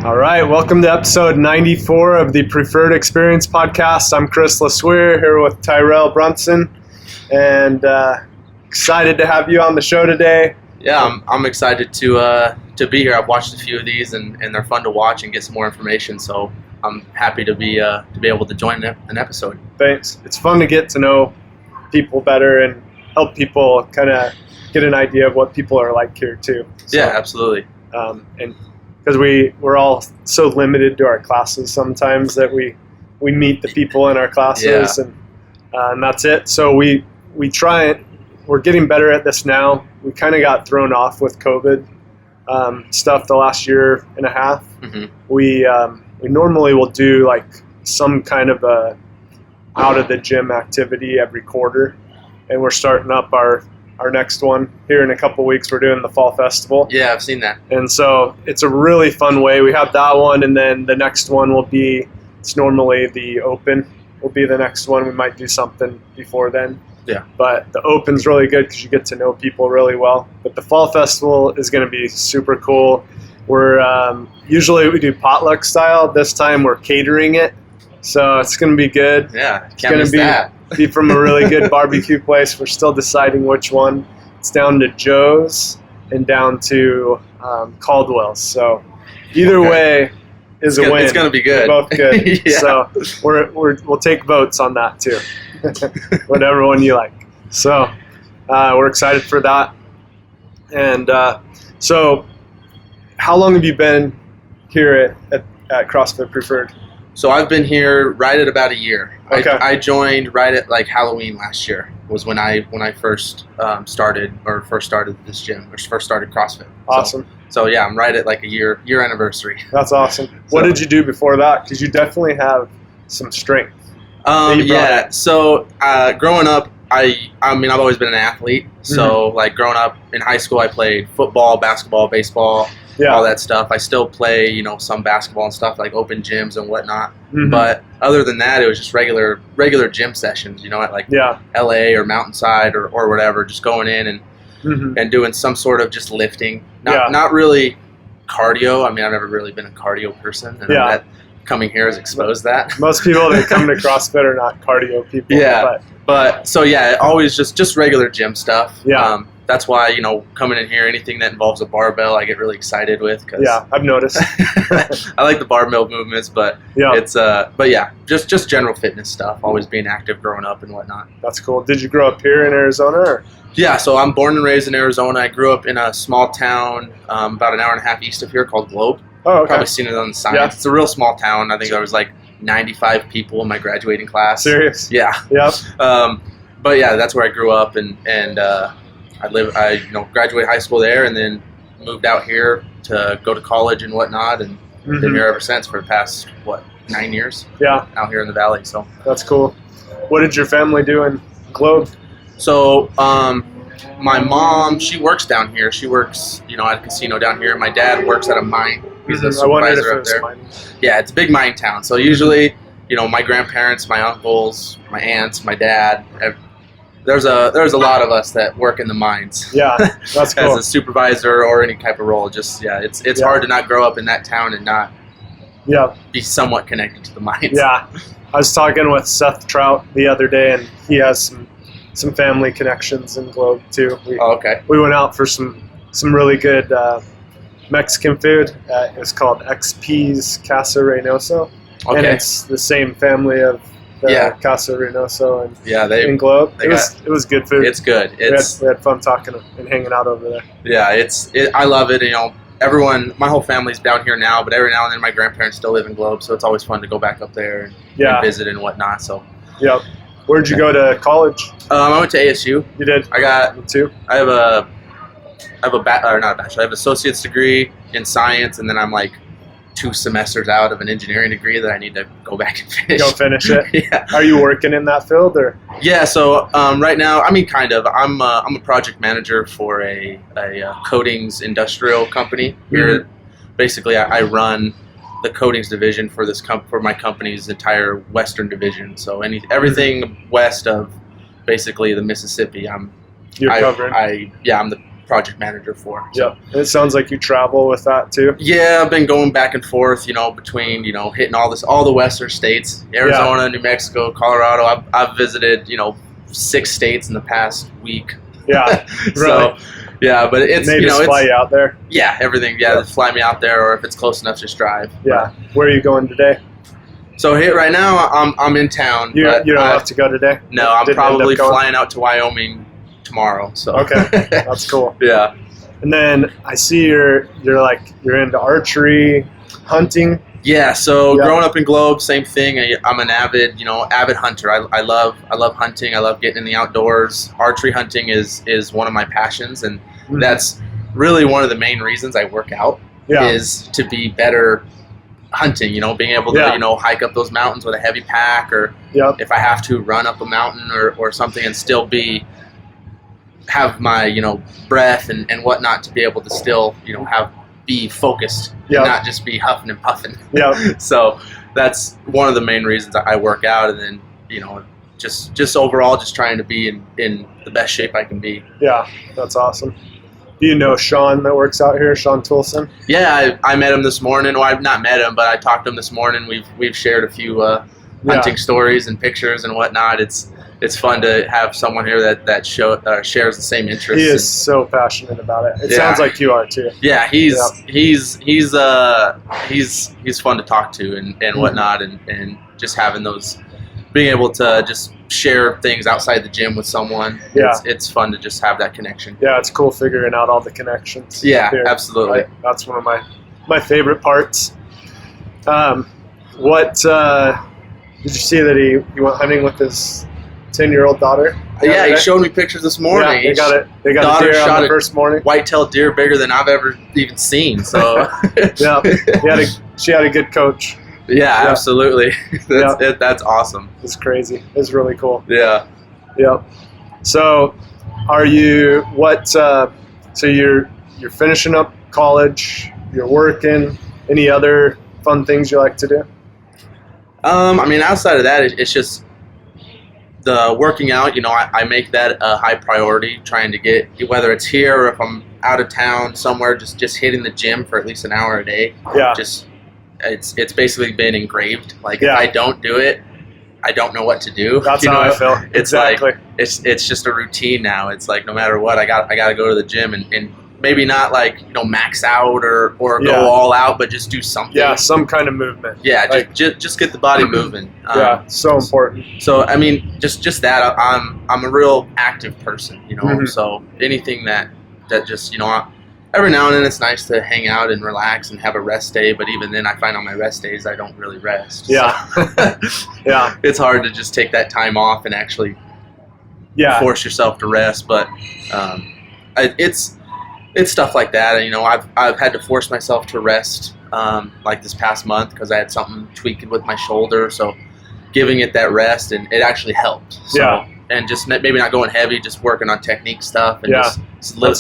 All right, welcome to episode 94 of the Preferred Experience podcast. I'm Chris LeSueur here with Tyrel Brunson, and excited to have you on the show today. Yeah, I'm excited to be here. I've watched a few of these, and they're fun to watch and get some more information. So I'm happy to be able to join an episode. Thanks. It's fun to get to know people better and help people kind of get an idea of what people are like here too. So, yeah, absolutely. And because we're all so limited to our classes sometimes that we meet the people in our classes, and that's it. So we try it. We're getting better at this now. We kind of got thrown off with COVID stuff the last year and a half. Mm-hmm. We normally will do like some kind of a out of the gym activity every quarter, and we're starting up our next one here in a couple weeks. We're doing the fall festival. Yeah, I've seen that. And so it's a really fun way. We have that one, and then the next one will be, it's normally the open will be the next one. We might do something before then. Yeah. But the open's really good because you get to know people really well. But the fall festival is going to be super cool. We're usually we do potluck style. This time we're catering it. So it's going to be good. Yeah, can't miss that. Be from a really good barbecue place. We're still deciding which one. It's down to Joe's and down to Caldwell's. So either way is a win. It's going to be good. They're both good. Yeah. So we'll take votes on that too. Whatever one you like. So we're excited for that. And so how long have you been here at CrossFit Preferred? So I've been here right at about a year. Okay. I joined right at like Halloween last year was when I first started this gym, or first started CrossFit. Awesome. So yeah, I'm right at like a year anniversary. That's awesome. What did you do before that? Because you definitely have some strength. Yeah. So growing up, I've always been an athlete. So like growing up in high school, I played football, basketball, baseball. Yeah. All that stuff. I still play, some basketball and stuff, like open gyms and whatnot. Mm-hmm. But other than that, it was just regular gym sessions, at like LA or Mountainside or whatever, just going in and doing some sort of just lifting. Not really cardio. I've never really been a cardio person. And that coming here has exposed that. Most people that come to CrossFit are not cardio people. Yeah. But so yeah, always just regular gym stuff. Yeah. That's why, coming in here, anything that involves a barbell, I get really excited with. Yeah, I've noticed. I like the barbell movements, but just general fitness stuff, always being active growing up and whatnot. That's cool. Did you grow up here in Arizona? Or? Yeah, so I'm born and raised in Arizona. I grew up in a small town about an hour and a half east of here called Globe. Oh, okay. Probably seen it on the signs. Yeah. It's a real small town. I think there was like 95 people in my graduating class. Serious? Yeah. Yep. But yeah, that's where I grew up, and I graduated high school there, and then moved out here to go to college and whatnot, and been here ever since for the past 9 years. Yeah. Out here in the valley. So that's cool. What did your family do in Globe? So my mom, she works down here. She works at a casino down here. My dad works at a mine. He's a supervisor up there. Yeah, it's a big mine town. So usually, my grandparents, my uncles, my aunts, my dad. There's a lot of us that work in the mines. Yeah, that's cool. As a supervisor or any type of role. It's hard to not grow up in that town and not be somewhat connected to the mines. Yeah, I was talking with Seth Trout the other day, and he has some family connections in Globe too. Okay. We went out for some really good Mexican food. It was called XP's Casa Reynoso, and it's the same family of Casa Reynoso and in Globe. It was good food. It's good. We had fun talking and hanging out over there. Yeah, I love it. Everyone, my whole family's down here now, but every now and then my grandparents still live in Globe, so it's always fun to go back up there and visit and whatnot. So. Yep. Where'd you go to college? I went to ASU. You did? Me too. I have not a bachelor. I have an associate's degree in science, and then I'm like 2 semesters out of an engineering degree that I need to go back and finish. Go finish it? Yeah. Are you working in that field or? Yeah, so right now, kind of. I'm a project manager for a coatings industrial company here. Basically, I run the coatings division for for my company's entire western division. So everything west of basically the Mississippi, You're covering. I'm the project manager for. So. Yeah, it sounds like you travel with that too. Yeah, I've been going back and forth, between hitting all the western states, Arizona, New Mexico, Colorado. I've visited 6 states in the past week. Yeah, so yeah, but it's they just fly you out there. Yeah, everything. Yeah, they fly me out there, or if it's close enough, just drive. Yeah, where are you going today? So right now I'm in town. You don't have to go today? No, I'm probably flying out to Wyoming tomorrow. So okay, that's cool. Yeah. And then I see you're into archery, hunting. Yeah. So growing up in Globe, same thing. I'm an avid hunter. I love hunting. I love getting in the outdoors. Archery hunting is one of my passions, and that's really one of the main reasons I work out is to be better hunting, being able to hike up those mountains with a heavy pack, or if I have to run up a mountain or something, and still have my breath and whatnot, to be able to still be focused and not just be huffing and puffing. So that's one of the main reasons I work out, and then just overall just trying to be in the best shape I can be. Yeah, that's awesome. Do you know Sean that works out here, Sean Toulson? Yeah, I met him this morning. Well, I've not met him, but I talked to him this morning. We've shared a few hunting stories and pictures and whatnot. It's fun to have someone here that shares the same interests. He is so passionate about it. It sounds like you are too. Yeah, he's fun to talk to and whatnot, and just having those, being able to just share things outside the gym with someone. It's fun to just have that connection. Yeah, it's cool figuring out all the connections. Yeah, absolutely. That's one of my favorite parts. What did you see that he went hunting with his 10-year-old daughter? Yeah, he showed me pictures this morning. Yeah, they got a deer on the first morning. White-tailed deer bigger than I've ever even seen. So she had a good coach. Yeah, absolutely. That's awesome. It's crazy. It's really cool. Yeah. Yep. So, are you so you're finishing up college? You're working. Any other fun things you like to do? Outside of that, it's just the working out. I make that a high priority. Trying to get, whether it's here or if I'm out of town somewhere, just hitting the gym for at least an hour a day. Yeah. It's basically been engraved. Like if I don't do it, I don't know what to do. That's how I feel. It's exactly. Like it's just a routine now. It's like no matter what, I got to go to the gym and maybe not max out or go all out, but just do something. Yeah, some kind of movement. Yeah, just get the body moving. So important. So just that I'm a real active person. So anything that just every now and then it's nice to hang out and relax and have a rest day, but even then I find on my rest days I don't really rest. Yeah. So it's hard to just take that time off and actually force yourself to rest, but it's stuff like that. I've had to force myself to rest like this past month because I had something tweaked with my shoulder, so giving it that rest, and it actually helped. So, and just maybe not going heavy, just working on technique stuff and just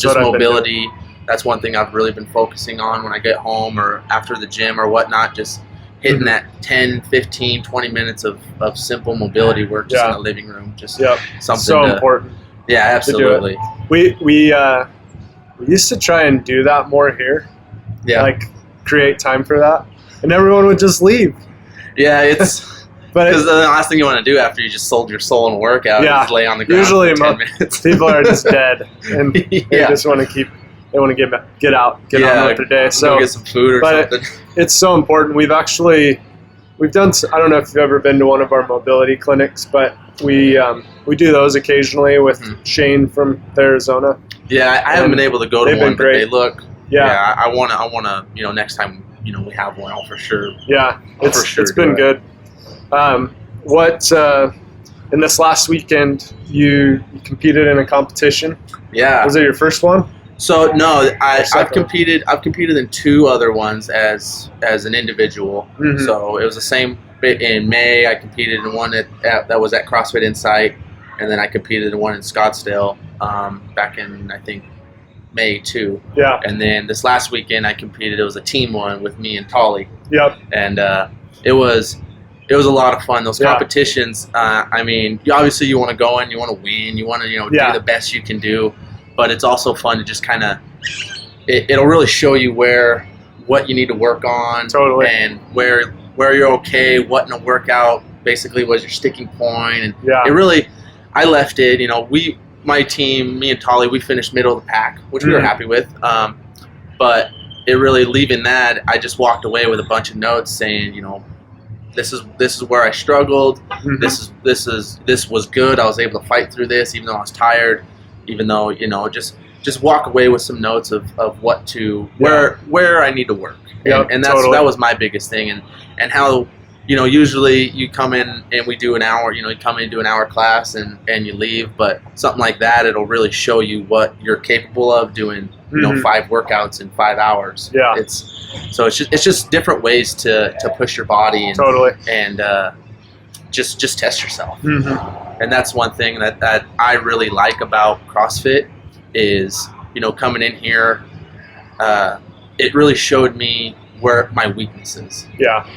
mobility. That's one thing I've really been focusing on when I get home or after the gym or whatnot, just hitting that 10, 15, 20 minutes of simple mobility work just in the living room. Just something so important. Yeah, absolutely. We used to try and do that more here. Yeah. Like create time for that. And everyone would just leave. Yeah, it's because the last thing you want to do after you just sold your soul and workout is lay on the ground usually for 10 minutes. People are just dead and they just want to get on with their day. So go get some food or something. It's so important. We've done, I don't know if you've ever been to one of our mobility clinics, but we do those occasionally with Shane from Arizona. Yeah, I haven't been able to go to one, but they look. Yeah, I wanna. Next time we have one, I'll for sure. Yeah, it's been good. What in this last weekend you competed in a competition? Yeah, was it your first one? So no, I've competed in 2 other ones as an individual. Mm-hmm. So it was the same. In May, I competed in one that was at CrossFit Insight, and then I competed in one in Scottsdale back in I think May too. Yeah. And then this last weekend I competed. It was a team one with me and Tolly. Yep. And it was a lot of fun. Those competitions. Obviously you want to go in, you want to win, you want to do the best you can do. but it's also fun to just kind of, it'll really show you what you need to work on. Totally. And where you're okay, what in a workout basically was your sticking point. And it really, I left it, my team, me and Tolly, we finished middle of the pack, which we were happy with. But it really, leaving that, I just walked away with a bunch of notes saying, this is where I struggled. This was good. I was able to fight through this, even though I was tired. Even though just walk away with some notes of where I need to work. And that was my biggest thing. And how usually you come in and we do an hour. You come in and do an hour class and you leave. But something like that, it'll really show you what you're capable of doing. 5 workouts in 5 hours. Yeah. It's just different ways to push your body and just test yourself. And that's one thing that I really like about CrossFit is coming in here. It really showed me where my weaknesses. Yeah.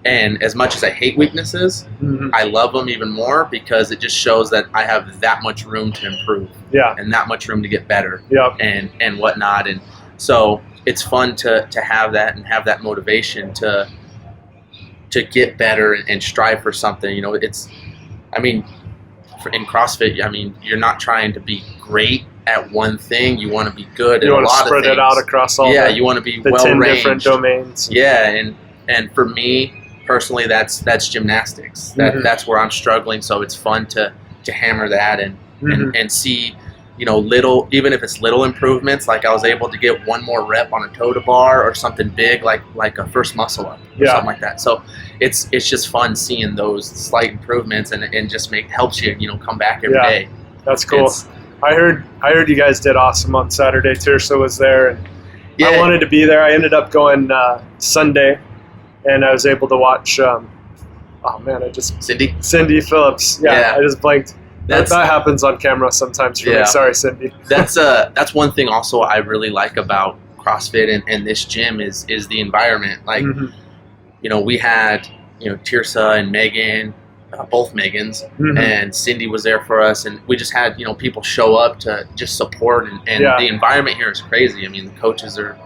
And as much as I hate weaknesses, I love them even more because it just shows that I have that much room to improve. Yeah. And that much room to get better. Yeah. And whatnot. And so it's fun to have that and have that motivation to get better and strive for something. In CrossFit, you're not trying to be great at one thing. You want to be good at a lot of things. You want to spread it out across all you want to be the 10 different domains. Yeah. And for me, personally, that's gymnastics. That's where I'm struggling. So it's fun to hammer that and see, little, even if it's little improvements. Like I was able to get one more rep on a toe to bar or something big, like a first muscle up or something like that. So it's just fun seeing those slight improvements and just helps you come back every day. That's cool. I heard you guys did awesome on Saturday. Tirsa was there, and I wanted to be there. I ended up going Sunday. And I was able to watch, Cindy Phillips. Yeah, I just blanked. That happens on camera sometimes for me. Sorry, Cindy. That's one thing also I really like about CrossFit and this gym is the environment. We had, Tirsa and Megan, both Megans, and Cindy was there for us. And we just had, people show up to just support. And the environment here is crazy. The coaches are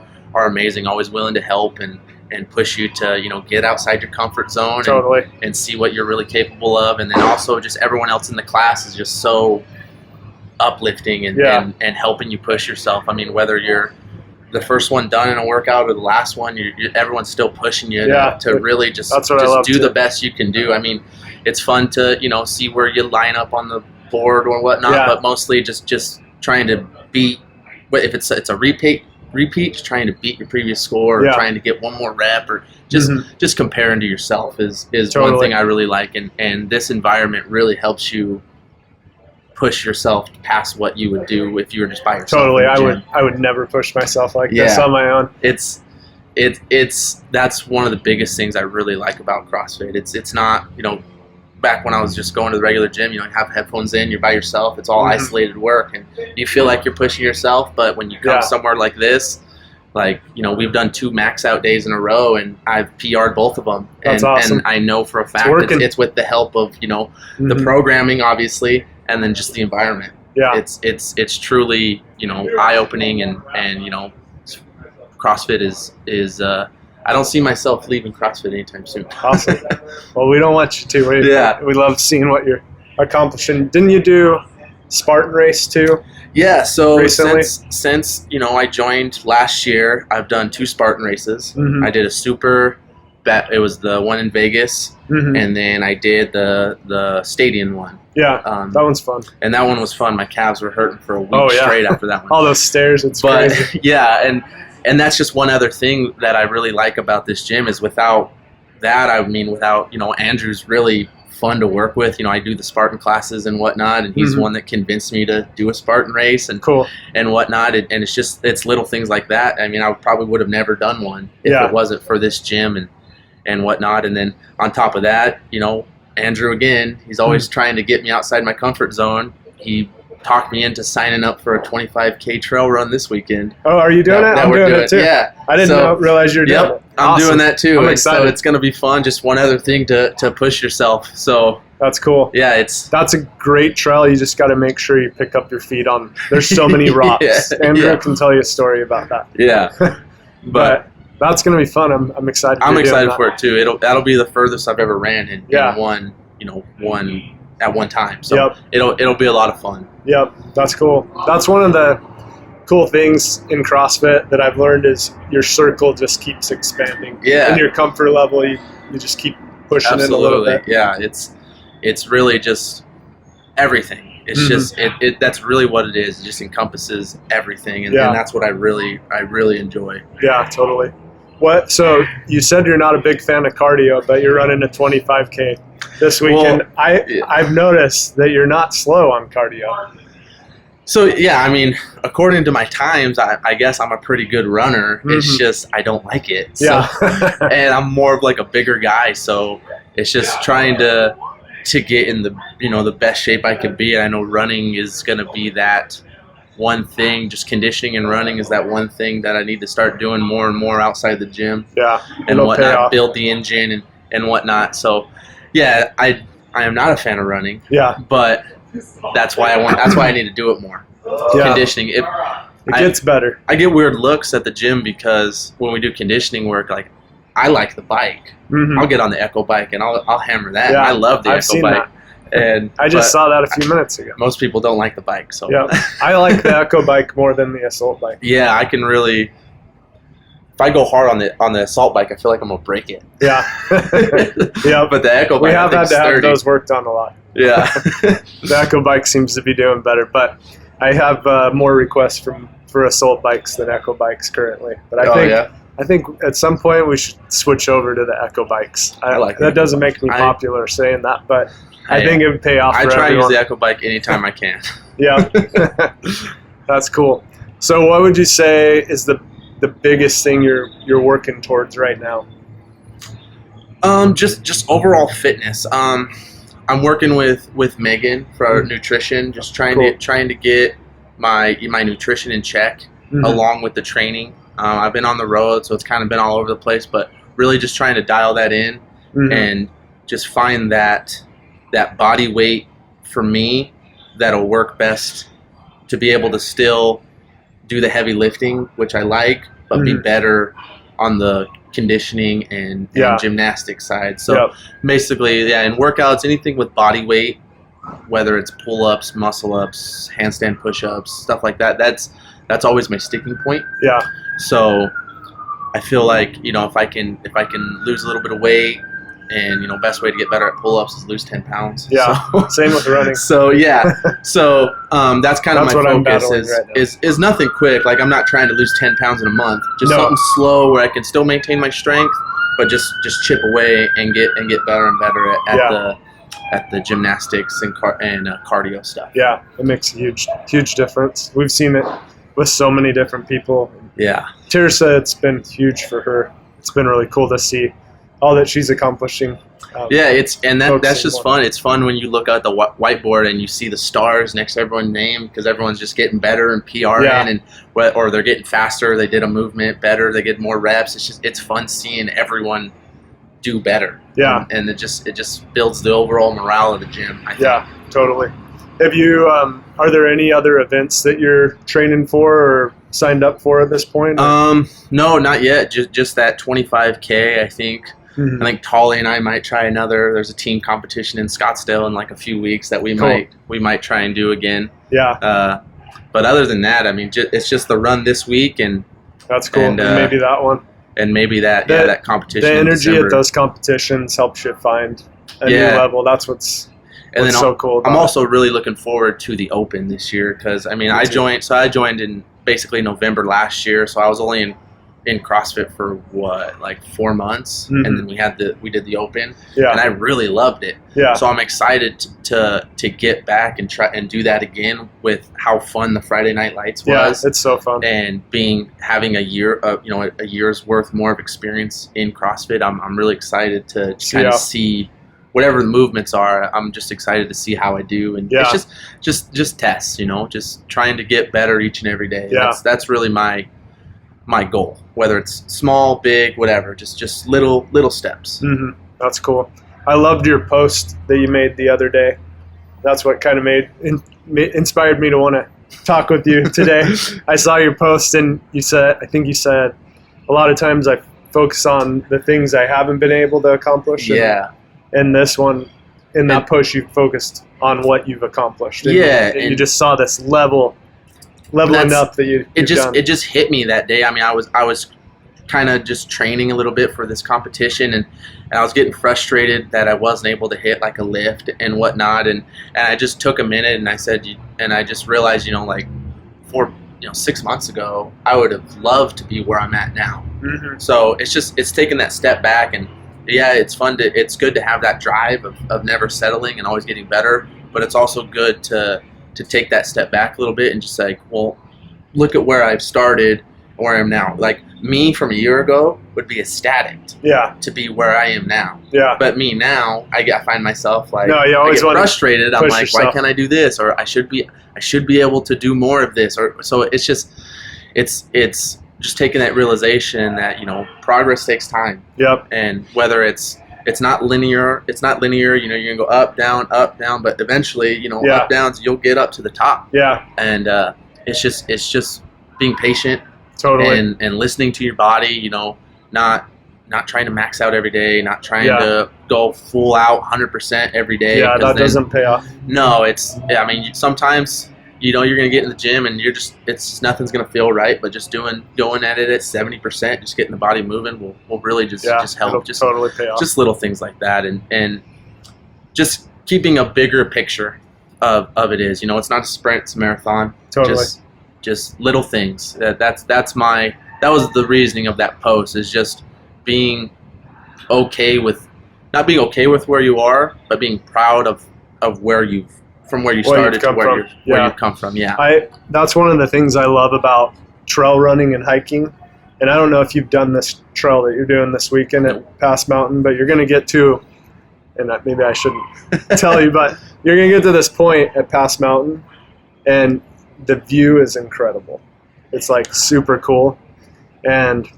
amazing, always willing to help and push you to, get outside your comfort zone and see what you're really capable of. And then also just everyone else in the class is just so uplifting and helping you push yourself. Whether you're the first one done in a workout or the last one, everyone's still pushing you to really just do the best you can do. It's fun to, see where you line up on the board or whatnot, but mostly just trying to beat, if it's a repeat, just trying to beat your previous score or trying to get one more rep or just comparing to yourself is one thing I really like. And this environment really helps you push yourself past what you would do if you were just by yourself. Totally. I would never push myself like this on my own. That's one of the biggest things I really like about CrossFit. It's not, back when I was just going to the regular gym, you have headphones in, you're by yourself, it's all isolated work, and you feel like you're pushing yourself. But when you come somewhere like this, we've done 2 max out days in a row, and I've PR'd both of them. That's awesome. And I know for a fact it's with the help of, the programming, obviously, and then just the environment. Yeah. It's truly, eye-opening and CrossFit is I don't see myself leaving CrossFit anytime soon. Awesome. Well, we don't want you to. We love seeing what you're accomplishing. Didn't you do Spartan race too? Yeah. So recently? since I joined last year, I've done 2 Spartan races. I did a super. It was the one in Vegas, and then I did the stadium one. Yeah, that one's fun. And that one was fun. My calves were hurting for a week straight after that one. All those stairs, it's crazy. Yeah, and that's just one other thing that I really like about this gym is without that, without, Andrew's really fun to work with. I do the Spartan classes and whatnot, and he's one that convinced me to do a Spartan race and whatnot. And it's little things like that. I probably would have never done one if it wasn't for this gym and whatnot. And then on top of that, Andrew, again, he's always trying to get me outside my comfort zone. He talked me into signing up for a 25K trail run this weekend. Oh, are you doing it? I'm doing it too. Yeah. I didn't realize you were doing it. I'm doing that too. I'm excited. So it's going to be fun. Just one other thing to push yourself. So That's cool. Yeah, that's a great trail. You just got to make sure you pick up your feet on. There's so many rocks. Andrew can tell you a story about that. Yeah, but that's gonna be fun. I'm excited. I'm excited for it too. That'll be the furthest I've ever ran in one at one time. So it'll be a lot of fun. Yep, that's cool. That's one of the cool things in CrossFit that I've learned is your circle just keeps expanding. Yeah. And your comfort level, you just keep pushing it a little bit. Yeah, it's really just everything. It's just that's really what it is. It just encompasses everything, and that's what I really enjoy. Yeah, totally. So you said you're not a big fan of cardio, but you're running a 25K this weekend. Well, I've noticed that you're not slow on cardio. So, yeah, I mean, according to my times, I guess I'm a pretty good runner. It's just I don't like it. So, and I'm more of like a bigger guy, so it's just trying to get in the best shape I could be. And I know running is going to be that one thing. Just conditioning and running is that one thing that I need to start doing more and more outside the gym. Yeah, and whatnot, build the engine and whatnot. So, yeah, I am not a fan of running. Yeah, but that's why I need to do it more. Conditioning. It gets better. I get weird looks at the gym because when we do conditioning work, like I like the bike. I'll get on the Echo bike and I'll hammer that. Yeah, I love the Echo bike. And I just saw that a few minutes ago. Most people don't like the bike, so I like the Echo bike more than the assault bike. Yeah, I can really. If I go hard on the assault bike, I feel like I'm gonna break it. Yeah, yeah. But the Echo bike, we have had to have those worked on a lot. Yeah, the Echo bike seems to be doing better, but I have more requests for assault bikes than Echo bikes currently. But I think at some point we should switch over to the Echo bikes. I like that. Doesn't make me popular saying that, but I think it would pay off. I for try everyone. to use the Echo bike anytime I can. Yeah, that's cool. So, what would you say is the biggest thing you're working towards right now? Just overall fitness. I'm working with Megan for nutrition, just trying to get my nutrition in check along with the training. I've been on the road, so it's kind of been all over the place, but really just trying to dial that in and just find that body weight for me that'll work best to be able to still do the heavy lifting, which I like, but be better on the conditioning and gymnastics side. So basically, in workouts, anything with body weight, whether it's pull-ups, muscle-ups, handstand push-ups, stuff like that, that's always my sticking point. Yeah. So I feel like, if I can lose a little bit of weight, and best way to get better at pull-ups is lose 10 pounds. Yeah. So, same with running. So that's kind of my focus is nothing quick. Like I'm not trying to lose 10 pounds in a month. Just something slow where I can still maintain my strength, but just chip away and get better and better at the gymnastics and cardio stuff. Yeah, it makes a huge difference. We've seen it with so many different people. Yeah. Tirsa, it's been huge for her. It's been really cool to see all that she's accomplishing. That's just fun. It's fun when you look at the whiteboard and you see the stars next to everyone's name because everyone's just getting better and PRing or they're getting faster. They did a movement better. They get more reps. It's fun seeing everyone do better. Yeah, and it just builds the overall morale of the gym, I think. Yeah, totally. Have you? Are there any other events that you're training for or signed up for at this point? No, not yet. Just that 25K, I think. I think Tolly and I might try another. There's a team competition in Scottsdale in like a few weeks that we might try and do again. Yeah. But other than that, I mean, it's just the run this week and that's cool. And maybe that one. And maybe that competition. The energy at those competitions helps you find a new level. That's what's so cool. I'm also really looking forward to the Open this year because I mean I joined in basically November last year, so I was only in CrossFit for like 4 months, and then we did the Open, and I really loved it. Yeah. So I'm excited to get back and try and do that again with how fun the Friday Night Lights was. Yeah, it's so fun. And having a year's worth more of experience in CrossFit, I'm really excited to kind of see whatever the movements are. I'm just excited to see how I do, and it's just tests, just trying to get better each and every day. Yeah. That's really my goal, whether it's small, big, whatever, just little steps. That's cool. I loved your post that you made the other day. That's what kind of inspired me to want to talk with you today. I saw your post, and I think you said, a lot of times I focus on the things I haven't been able to accomplish. Yeah. And this one, in that post, you focused on what you've accomplished. And you just saw this leveling up that you've done. It just hit me that day. I mean, I was kind of just training a little bit for this competition, and I was getting frustrated that I wasn't able to hit like a lift and whatnot, and I just took a minute and I just realized, like 6 months ago, I would have loved to be where I'm at now. Mm-hmm. So it's taking that step back, and it's good to have that drive of never settling and always getting better, but it's also good to take that step back a little bit and just like, well, look at where I've started, where I am now. Like me from a year ago would be ecstatic to be where I am now. Yeah. But me now, I find myself like, you always I get frustrated. I'm like, yourself. why can't I do this? Or I should be able to do more of this. Or so it's just taking that realization that, progress takes time. Yep. And whether it's not linear, you're gonna go up, down, but eventually, up, downs, you'll get up to the top. Yeah. And it's just being patient. Totally. And listening to your body, not trying to max out every day, not trying to go full out 100% every day. Yeah, that doesn't pay off. No, sometimes, you're going to get in the gym and nothing's going to feel right, but just going at it at 70%, just getting the body moving will really just help. Just totally pay off. Just little things like that, and just keeping a bigger picture of it is, it's not a sprint, it's a marathon. Totally. Just little things. That was the reasoning of that post, is just being okay with, not being okay with where you are, but being proud of where you started to where you've come from. Yeah. That's one of the things I love about trail running and hiking. And I don't know if you've done this trail that you're doing this weekend at Pass Mountain, but you're going to get to, and maybe I shouldn't tell you, but you're going to get to this point at Pass Mountain, and the view is incredible. It's like super cool. And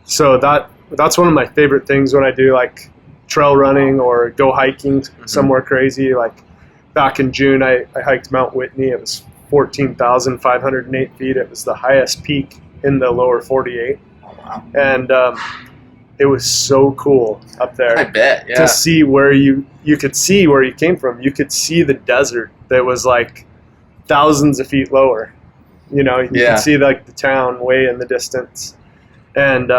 so that's one of my favorite things when I do like trail running or go hiking somewhere crazy. Like back in June, I hiked Mount Whitney. It was 14,508 feet. It was the highest peak in the lower 48. Wow. And it was so cool up there. I bet, yeah. To see where you could see where you came from. You could see the desert that was like thousands of feet lower. You can see like the town way in the distance. And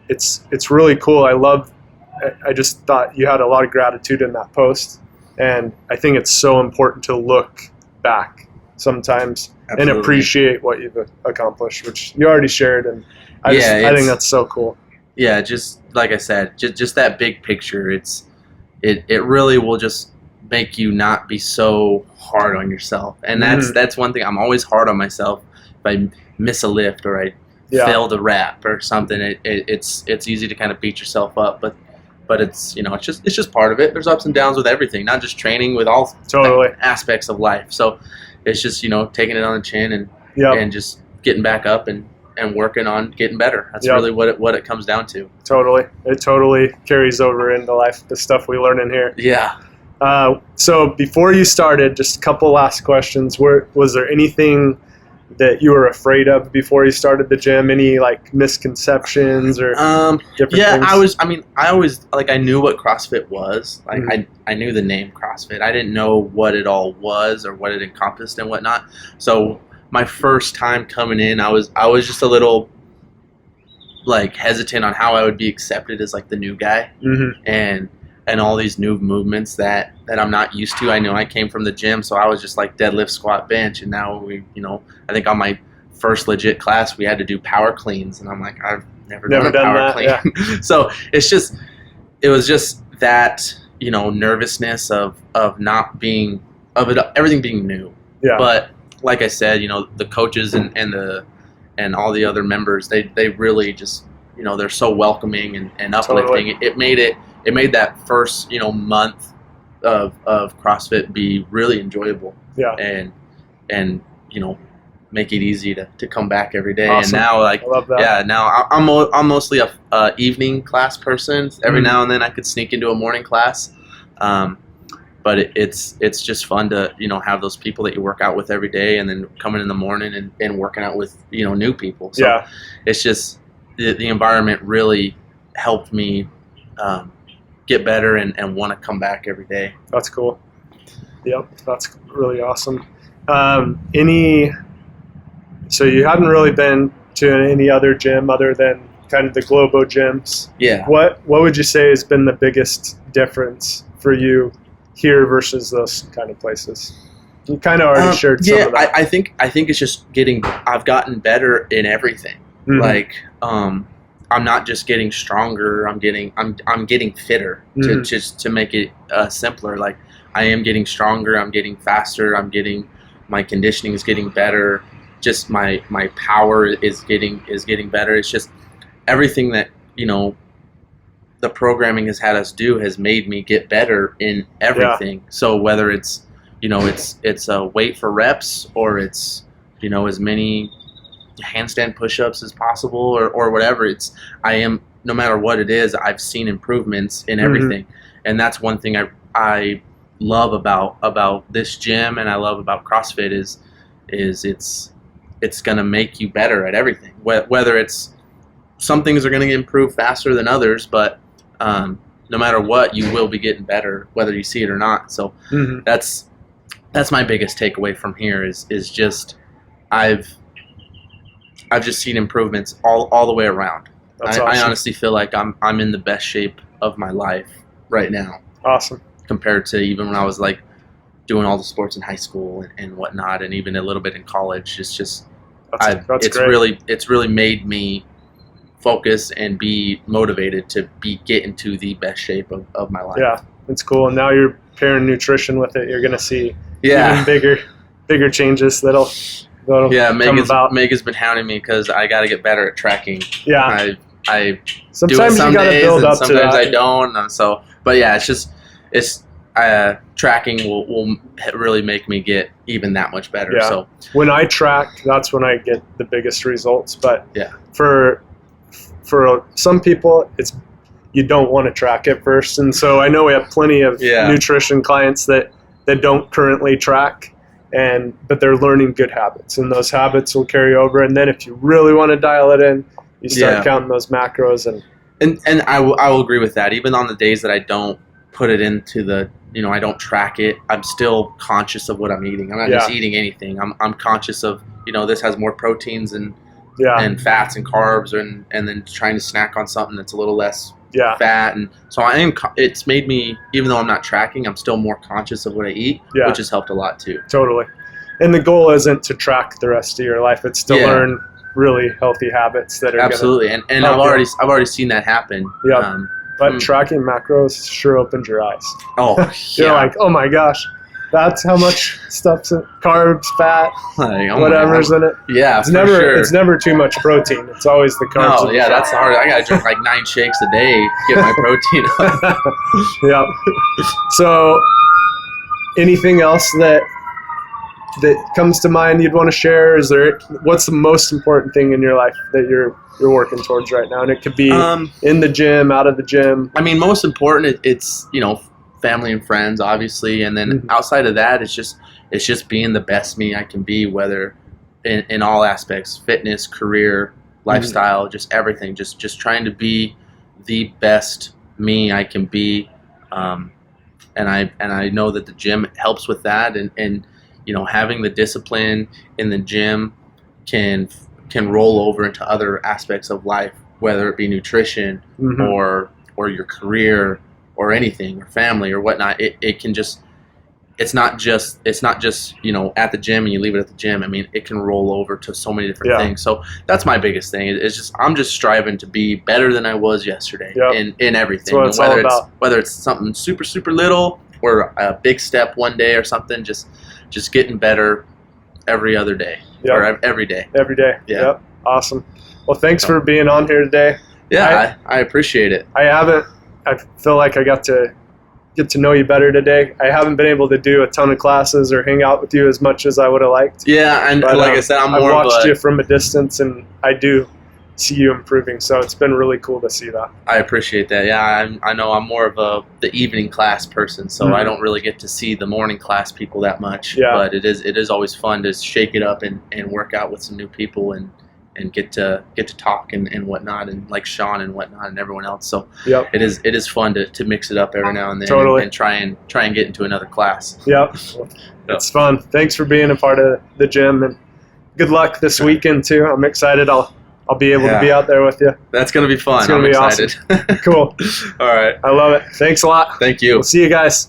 it's really cool. I just thought you had a lot of gratitude in that post. And I think it's so important to look back sometimes. Absolutely. And appreciate what you've accomplished, which you already shared. And I think that's so cool. Yeah, just like I said, just that big picture. It really will just make you not be so hard on yourself. And that's one thing. I'm always hard on myself if I miss a lift or I fail to wrap or something. It's easy to kind of beat yourself up, but it's it's just part of it. There's ups and downs with everything, not just training, with all aspects of life. So it's just taking it on the chin and just getting back up and working on getting better. That's really what it comes down to. Totally. It totally carries over into life, the stuff we learn in here. Yeah. So before you started, just a couple last questions. Was there anything that you were afraid of before you started the gym? Any like misconceptions or different things? I always I knew what CrossFit was. Like I knew the name CrossFit. I didn't know what it all was or what it encompassed and whatnot. So my first time coming in, I was just a little like hesitant on how I would be accepted as like the new guy. And all these new movements that I'm not used to. I know I came from the gym, so I was just like deadlift, squat, bench, and now I think on my first legit class we had to do power cleans, and I'm like, I've never done a power clean. Yeah. So it was just that nervousness of everything being new. Yeah. But like I said, the coaches and all the other members, they really just they're so welcoming and uplifting. Totally. It made that first month of CrossFit be really enjoyable. Yeah. And make it easy to come back every day. Awesome. And now I love that. Yeah, now I'm mostly a evening class person. Every now and then I could sneak into a morning class, But it's just fun to, have those people that you work out with every day, and then coming in the morning and working out with, new people. So it's just the environment really helped me get better and want to come back every day. That's cool. Yep, that's really awesome. So you hadn't really been to any other gym other than kind of the Globo gyms. Yeah. What would you say has been the biggest difference for you here versus those kind of places? You kind of already shared some of that. I think it's just I've gotten better in everything. Mm-hmm. Like, I'm not just getting stronger. I'm getting fitter. Mm-hmm. to make it simpler. Like, I am getting stronger. I'm getting faster. My conditioning is getting better. Just my power is getting better. It's just everything that the programming has had us do has made me get better in everything. Yeah. So whether it's it's a weight for reps, or it's as many handstand push-ups as possible, or whatever, no matter what it is, I've seen improvements in everything. Mm-hmm. And that's one thing I love about this gym, and I love about CrossFit is it's going to make you better at everything. Whether it's some things are going to improve faster than others, but no matter what, you will be getting better, whether you see it or not. So mm-hmm. that's my biggest takeaway from here is just I've just seen improvements all the way around. Awesome. I honestly feel like I'm in the best shape of my life right now. Awesome. Compared to even when I was like doing all the sports in high school and whatnot, and even a little bit in college. It's just it's really made me focus and be motivated to get into the best shape of my life. Yeah, it's cool. And now you're pairing nutrition with it. You're going to see even bigger changes that'll come about. Mega's been hounding me because I got to get better at tracking. Yeah. I sometimes do it some you got to build up to that. Sometimes I don't. So, but yeah, it's tracking will really make me get even that much better. Yeah. So when I track, that's when I get the biggest results. But yeah, for some people, you don't want to track at first. And so I know we have plenty of nutrition clients that don't currently track, but they're learning good habits, and those habits will carry over. And then if you really want to dial it in, you start counting those macros. And I will agree with that. Even on the days that I don't put it into I don't track it, I'm still conscious of what I'm eating. I'm not just eating anything. I'm conscious of, this has more proteins and fats and carbs, and then trying to snack on something that's a little less fat. And so it's made me, even though I'm not tracking, I'm still more conscious of what I eat, which has helped a lot too. Totally. And the goal isn't to track the rest of your life. It's to learn really healthy habits that are absolutely. And I've already seen that happen. Yeah. But tracking macros sure opens your eyes. Oh, You're like, oh my gosh, that's how much stuff's in carbs, fat, whatever's in it. Yeah, It's never too much protein. It's always the carbs. Oh, yeah, that's hard. I gotta drink like 9 shakes a day to get my protein up. Yeah. So, anything else that comes to mind you'd want to share? What's the most important thing in your life that you're working towards right now? And it could be in the gym, out of the gym. I mean, most important, it's family and friends, obviously, and then outside of that, it's just being the best me I can be, whether in all aspects, fitness, career, lifestyle, just everything. Just trying to be the best me I can be, and I know that the gym helps with that, and having the discipline in the gym can roll over into other aspects of life, whether it be nutrition or your career or anything, or family or whatnot. It can just, it's not just at the gym and you leave it at the gym. I mean, it can roll over to so many different things. So that's my biggest thing. I'm just striving to be better than I was yesterday in everything. That's what it's all about. Whether it's something super, super little or a big step one day or something, just getting better every other day or every day. Every day. Yeah. Yep. Awesome. Well, thanks for being on here today. Yeah, I appreciate it. I feel like I got to get to know you better today. I haven't been able to do a ton of classes or hang out with you as much as I would have liked. Yeah, and like I said, I've watched you from a distance, and I do see you improving. So it's been really cool to see that. I appreciate that. Yeah, I know I'm more of the evening class person, so I don't really get to see the morning class people that much. Yeah. But it is always fun to shake it up and work out with some new people and get to talk and whatnot, and like Sean and whatnot and everyone else. So it is fun to mix it up every now and then and try and get into another class. Yep. It's fun. Thanks for being a part of the gym, and good luck this weekend too. I'm excited. I'll be able to be out there with you. That's going to be fun. It's going to be excited. Awesome. Cool. All right. I love it. Thanks a lot. Thank you. We'll see you guys.